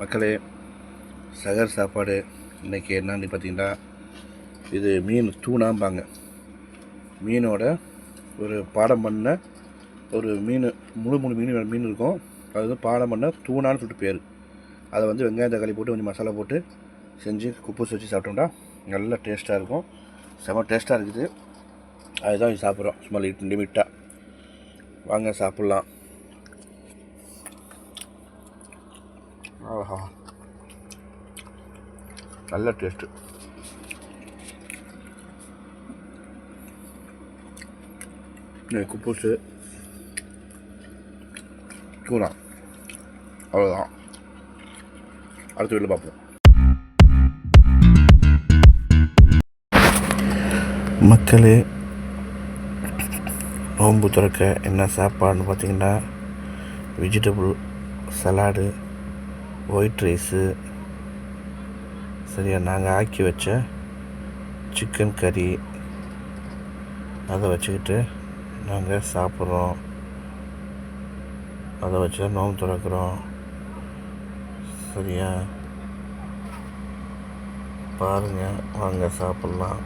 மக்களே, சகர் சாப்பாடு இன்றைக்கி என்னன்னு பார்த்தீங்கன்னா, இது மீன் தூணாம்பாங்க. மீனோட ஒரு பாடம் பண்ண ஒரு மீன், முழு மீன் இருக்கும். அது வந்து பாடம் பண்ண தூணான்னு சொல்லிட்டு பேர். அதை வந்து வெங்காயம் தக்காளி போட்டு கொஞ்சம் மசாலா போட்டு செஞ்சு குப்பூஸ் வச்சு சாப்பிட்டோம்னா நல்லா டேஸ்ட்டாக இருக்கும். செம டேஸ்ட்டாக இருக்குது. அதுதான் சாப்பிட்றோம், சும்மா லிமிட்டாக. வாங்க சாப்பிட்லாம். ஆஹா, நல்ல டேஸ்ட்டு. குப்பூஸு தூணா, அவ்வளோதான். அடுத்த வீட்டில் பார்ப்போம். மக்களே, நோன்பு திறக்க என்ன சாப்பாடுன்னு பார்த்தீங்கன்னா, வெஜிடபிள் சலாடு, ஒயிட் ரைஸு, சரியா நாங்கள் ஆக்கி வச்ச சிக்கன் கறி, அதை வச்சுக்கிட்டு நாங்கள் சாப்பிட்றோம். அதை வச்சு நோன்பு திறக்கிறோம். சரியா பாருங்கள், வாங்க சாப்பிட்லாம்.